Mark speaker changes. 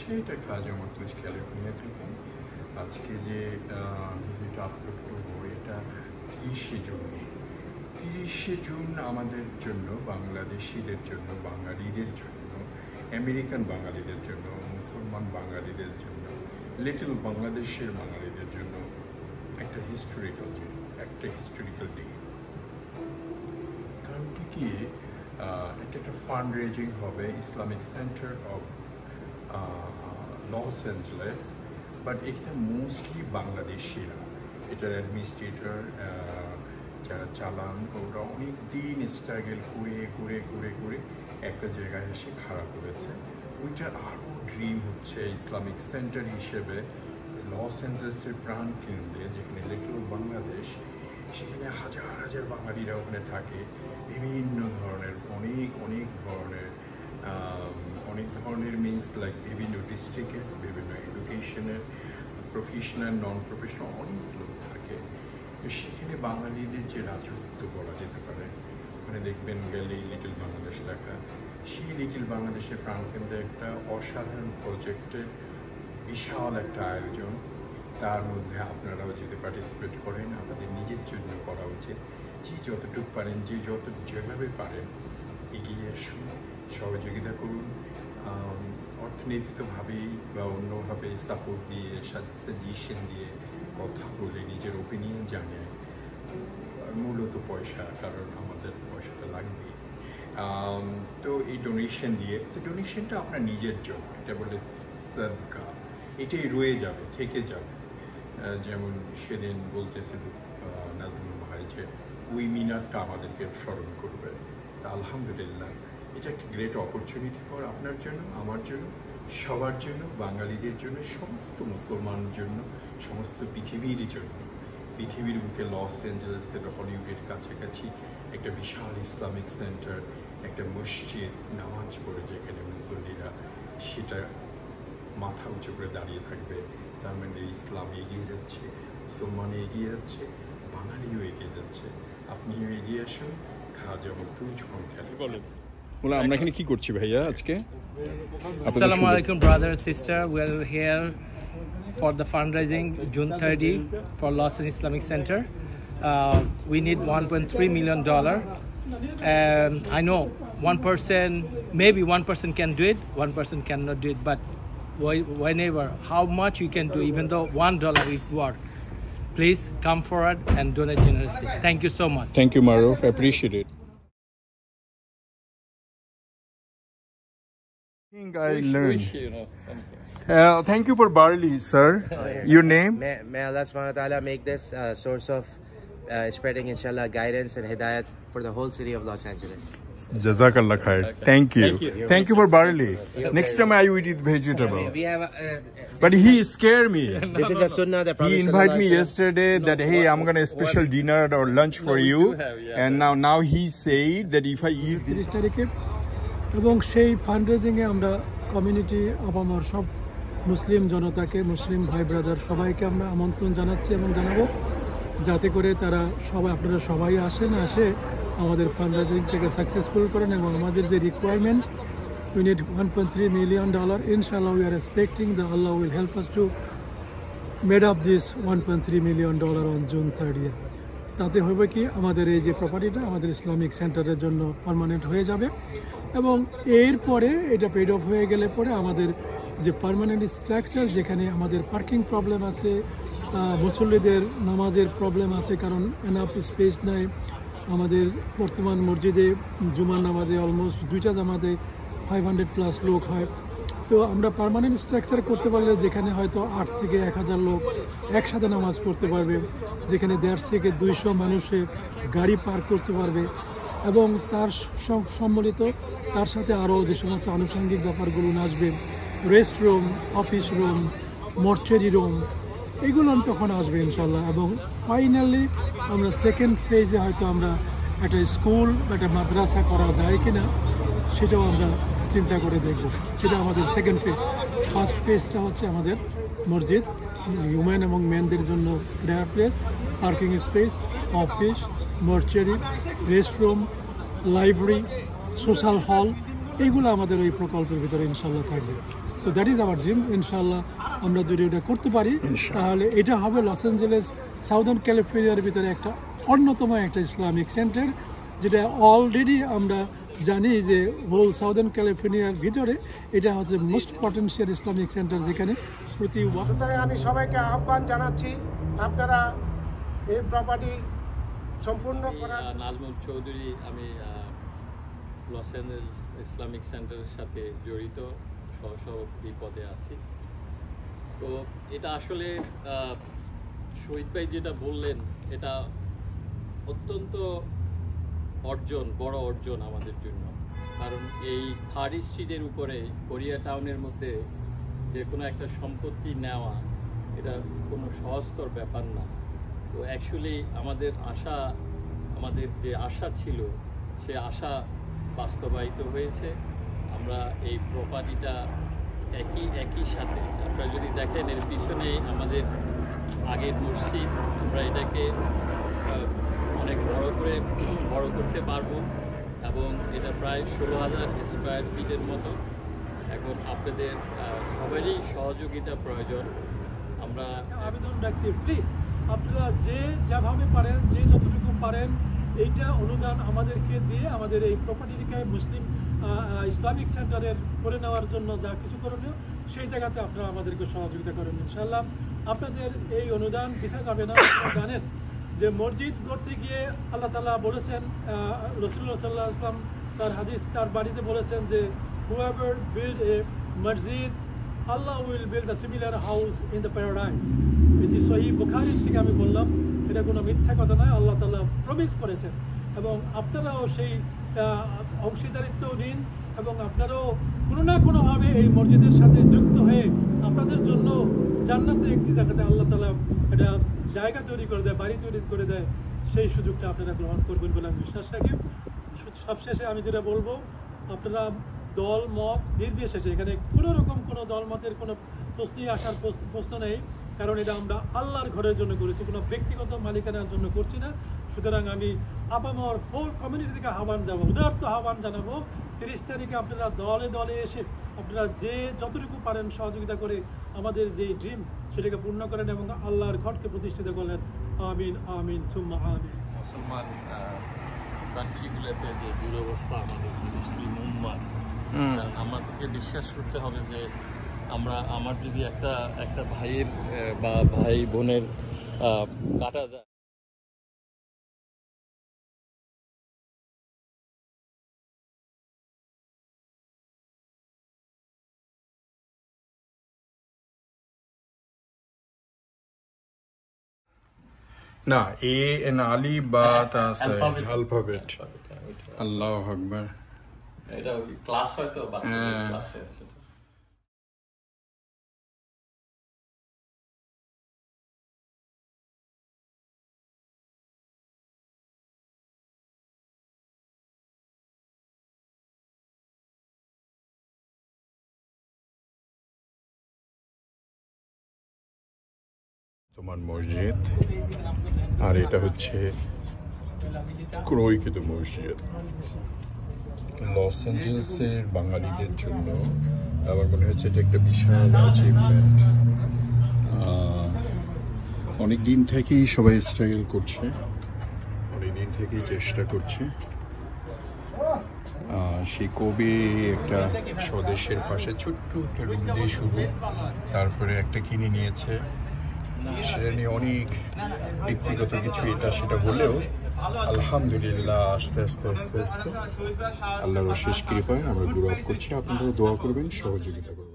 Speaker 1: হচ্ছে এটা খাজা মর্তুজ ক্যালিফোর্নিয়া থেকে। আজকে যে ভিডিওটা আপলোড করবো এটা 30শে জুন আমাদের জন্য, বাংলাদেশিদের জন্য, বাঙালিদের জন্য, আমেরিকান বাঙালিদের জন্য, মুসলমান বাঙালিদের জন্য, লিটল বাংলাদেশের বাঙালিদের জন্য একটা হিস্টোরিক্যাল ডে। কারণটি কি, এটা একটা ফান্ড রেজিং হবে Islamic centre of Los Angeles, but এটা মোস্টলি বাংলাদেশিরা, এটার অ্যাডমিনিস্ট্রেটর যারা চালান ওরা অনেক দিন স্ট্রাগল করে একটা জায়গায় এসে খাড়া করেছে। ওইটার আরও ড্রিম হচ্ছে ইসলামিক সেন্টার হিসেবে লস অ্যাঞ্জেলেসের প্রাণ কেন্দ্রে, যেখানে লিটল বাংলাদেশ, সেখানে হাজার বাঙালিরা ওখানে থাকে, বিভিন্ন ধরনের অনেক ধরনের মিনস লাইক বিভিন্ন ডিস্ট্রিক্টের, বিভিন্ন এডুকেশনের, প্রফেশনাল, নন প্রফেশনাল অনেক লোক থাকে। সেখানে বাঙালিদের যে রাজত্ব বলা যেতে পারে, ওখানে দেখবেন গেলেই লিটল বাংলাদেশ লেখা। সেই লিটল বাংলাদেশের প্রাণকেন্দ্রে একটা অসাধারণ প্রজেক্টের বিশাল একটা আয়োজন। তার মধ্যে আপনারাও যদি পার্টিসিপেট করেন, আপনাদের নিজের জন্য করা উচিত। যে যতটুকু পারেন, যেভাবে পারেন এগিয়ে আসুন, সহযোগিতা করুন, অর্থনীতিকভাবেই বা অন্যভাবে সাপোর্ট দিয়ে, সাজেশন দিয়ে, কথা বলে, নিজের ওপিনিয়ন জানিয়ে, মূলত পয়সা, কারণ আমাদের পয়সাটা লাগবেই। তো এই ডোনেশন দিয়ে, তো ডোনেশনটা আপনার নিজের জন্য, এটা বলে সাদকা, এটাই রয়ে যাবে, থেকে যাবে। যেমন সেদিন বলতেছিল নাজমুল ভাই যে ওই মিনারটা আমাদেরকে স্মরণ করবে। তা আলহামদুলিল্লাহ, এটা একটা গ্রেট অপরচুনিটি ফর আপনার জন্য, আমার জন্য, সবার জন্য, বাঙালিদের জন্য, সমস্ত মুসলমানের জন্য, সমস্ত পৃথিবীর জন্য। পৃথিবীর বুকে লস অ্যাঞ্জেলেসের হলিউডের কাছাকাছি একটা বিশাল ইসলামিক সেন্টার, একটা মসজিদ, নামাজ পড়ে যেখানে মুসল্লিরা সেটা মাথা উঁচু করে দাঁড়িয়ে থাকবে। তার মানে ইসলাম এগিয়ে যাচ্ছে, মুসলমান এগিয়ে যাচ্ছে, বাঙালিও এগিয়ে যাচ্ছে। আপনিও এগিয়ে আসুন, খাজা মর্তুজ বলেন। আমরা এখানে কি করছি ভাইয়া আজকে?
Speaker 2: Assalamu alaikum brother, sister. We are here for the fundraising June 30 for Los Angeles Islamic Center. We need $1.3 million. And I know maybe one person can do it, one person cannot do it, but whenever, how much you can do, even though $1 it work, please come forward and donate generously. Thank you so much.
Speaker 1: Thank you, Maro. I appreciate it. I learned. Thank you for barley, sir. Your name?
Speaker 3: May Allah subhanahu wa ta'ala make this a source of spreading inshallah guidance and hidayat for the whole city of Los Angeles.
Speaker 1: Jazakallah khair. Thank you. Thank you for barley. Next time I will eat vegetable.
Speaker 3: We have
Speaker 1: But he scared me.
Speaker 3: this is a sunnah that
Speaker 1: He invited me yesterday that hey, I'm gonna special dinner or lunch for you, and now he said that if I eat
Speaker 4: 30 তারিখে, এবং সেই ফান্ডরেজিংয়ে আমরা community আপামর সব মুসলিম জনতাকে, মুসলিম ভাই brother সবাইকে আমরা আমন্ত্রণ জানাচ্ছি এবং জানাবো, যাতে করে তারা আপনারা সবাই আসে আমাদের ফান্ডরেজিংটাকে সাকসেসফুল করেন। এবং আমাদের যে requirement, we need $1.3 million. Inshallah, we are expecting that Allah will help us to made up this $1.3 million on June 30th. তাতে হবে কি, আমাদের এই যে প্রপার্টিটা আমাদের ইসলামিক সেন্টারের জন্য পার্মানেন্ট হয়ে যাবে, এবং এরপরে এটা পেড অফ হয়ে গেলে পরে আমাদের যে পার্মানেন্ট স্ট্রাকচার, যেখানে আমাদের পার্কিং প্রবলেম আছে, মুসল্লিদের নামাজের প্রবলেম আছে, কারণ এনাফ স্পেস নাই। আমাদের বর্তমান মসজিদে জুমার নামাজে অলমোস্ট 2টা জামাতে 500+ লোক হয়। তো আমরা পার্মানেন্ট স্ট্রাকচার করতে পারলে, যেখানে হয়তো 8 থেকে 1000 লোক একসাথে নামাজ পড়তে পারবে, যেখানে 150 থেকে 200 মানুষের গাড়ি পার্ক করতে পারবে, এবং তার সম্মিলিত তার সাথে আরও যে সমস্ত আনুষঙ্গিক ব্যাপারগুলো আসবে, rest room, office room, mortuary room, এগুলো তখন আসবে ইনশাল্লাহ। এবং ফাইনালি আমরা সেকেন্ড ফেজে হয়তো আমরা একটা স্কুল বা একটা মাদ্রাসা করা যায় কিনা সেটাও আমরা চিন্তা করে দেখব। সেটা আমাদের সেকেন্ড ফেজ। ফার্স্ট ফেজটা হচ্ছে আমাদের মসজিদ, হিউম্যান এবং মেনদের জন্য prayer place, parking space, office, mortuary, restroom, library, social hall, এইগুলো আমাদের ওই প্রকল্পের ভিতরে ইনশাল্লাহ থাকবে। তো দ্যাট ইজ আওয়ার ড্রিম। ইনশাআল্লাহ আমরা যদি এটা করতে পারি তাহলে এটা হবে লস অ্যাঞ্জেলেস সাউদার্ন ক্যালিফোর্নিয়ার ভিতরে একটা অন্যতম একটা ইসলামিক সেন্টার, যেটা অলরেডি আমরা জানি যে হোল সাউদার্ন ক্যালিফোর্নিয়ার ভিতরে এটা হচ্ছে মোস্ট পটেনশিয়াল ইসলামিক সেন্টার, যেখানে প্রতি
Speaker 5: আমি সবাইকে আহ্বান জানাচ্ছি আপনারা এই প্রপার্টি সম্পূর্ণ করার।
Speaker 6: নাজমুল চৌধুরী, আমি লস অ্যাঞ্জেলেস ইসলামিক সেন্টারের সাথে জড়িত সহসভাপতি পদে আছি। তো এটা আসলে শহীদ ভাই যেটা বললেন, এটা অত্যন্ত বড় অর্জন আমাদের জন্য। কারণ এই 3rd স্ট্রিটের উপরে কোরিয়া টাউনের মধ্যে যে কোনো একটা সম্পত্তি নেওয়া এটা কোনো সহজতর ব্যাপার না। তো অ্যাকচুয়ালি আমাদের যে আশা ছিল সে আশা বাস্তবায়িত হয়েছে। আমরা এই প্রপার্টিটা একই সাথে, আপনারা যদি দেখেন এর পিছনে আমাদের আগের মসজিদ, আমরা এটাকে অনেক বড় করতে পারবো এবং এটা প্রায় 16,000 স্কোয়ার ফিটের মতো। এখন আপনাদের সবারই সহযোগিতা প্রয়োজন। আমরা
Speaker 4: আবেদন রাখছি, প্লিজ আপনারা যেভাবে পারেন, যতটুকু পারেন এইটা অনুদান আমাদেরকে দিয়ে আমাদের এই প্রপার্টিটিকে মুসলিম ইসলামিক সেন্টারের করে নেওয়ার জন্য যা কিছু করণীয় সেই জায়গাতে আপনারা আমাদেরকে সহযোগিতা করেন। ইনশাআল্লাহ আপনাদের এই অনুদান বৃথা যাবে না। আপনারা জানেন যে মসজিদ গড়তে গিয়ে আল্লাহ তাআলা বলেছেন, রাসূলুল্লাহ সাল্লাল্লাহু আলাইহি ওয়াসাল্লাম তার হাদিস, তার বাড়িতে বলেছেন যে whoever build a masjid, Allah will build a similar house in the paradise. এটি সহিহ বুখারী থেকে আমি বললাম, এটা কোনো মিথ্যা কথা নয়, আল্লাহ তাআলা প্রমিস করেছেন। এবং আপনারাও সেই অংশীদারিত্ব নিন এবং আপনারাও কোনো না কোনোভাবে এই মসজিদের সাথে যুক্ত হয়ে আপনাদের জন্য জান্নাতে একটি জায়গাতে আল্লাহ তাআলা এটা জায়গা তৈরি করে দেয়, বাড়ি তৈরি করে দেয়, সেই সুযোগটা আপনারা গ্রহণ করবেন বলে আমি বিশ্বাস রাখি। সবশেষে আমি যেটা বলবো, আপনারা দল মত নির্বিশেষে, এখানে কোনো রকম কোনো দল মতের কোনো প্রশ্নই আসার প্রশ্ন নেই, কারণ এটা আমরা আল্লাহর ঘরের জন্য করেছি, কোনো ব্যক্তিগত মালিকানার জন্য করছি না। সুতরাং আমি আপামর হোল কমিউনিটি থেকে উদারত আহ্বান জানাবো, 30 তারিখে আপনারা দলে দলে এসে আপনারা যতটুকু পারেন সহযোগিতা করে আমাদের যে ড্রিম সেটাকে পূর্ণ করেন এবং আল্লাহর ঘরকে প্রতিষ্ঠিত করলেন। আমিন আমিন সুম্মা আমিন।
Speaker 6: মুসলমান কান্ট্রিগুলোতে যে দুরবস্থা আমাদের মুসলিম উম্মার, আমাদেরকে বিশ্বাস করতে হবে যে আমার যদি একটা ভাইয়ের বা ভাই বোনের কাটা যায়,
Speaker 1: না এন আলি বাত আছে অ্যালফাবেট। আল্লাহু আকবার।
Speaker 6: এটা ক্লাস হয়তো বাচ্চাদের ক্লাসে আছে।
Speaker 1: তোমার মসজিদ, আর এটা হচ্ছে ক্রয়কৃত মসজিদ। লস অ্যাঞ্জেলেসের বাঙালিদের জন্য আমার মনে হচ্ছে এটা একটা বিশাল অ্যাচিভমেন্ট। অনেক দিন থেকেই সবাই স্ট্রাগল করছে, অনেক দিন থেকেই চেষ্টা করছে। সেই কবে একটা স্বদেশের পাশে ছোট্ট একটা রুম দিয়ে শুরু, তারপরে একটা কিনে নিয়েছে, সেটা নিয়ে অনেক ব্যক্তিগত কিছু এটা সেটা হলেও আলহামদুলিল্লাহ আস্তে আস্তে আস্তে আস্তে আল্লাহর অশেষ কৃপায় আমরা গ্রো আপ করছি। আপনারাও দোয়া করবেন, সহযোগিতা করবেন।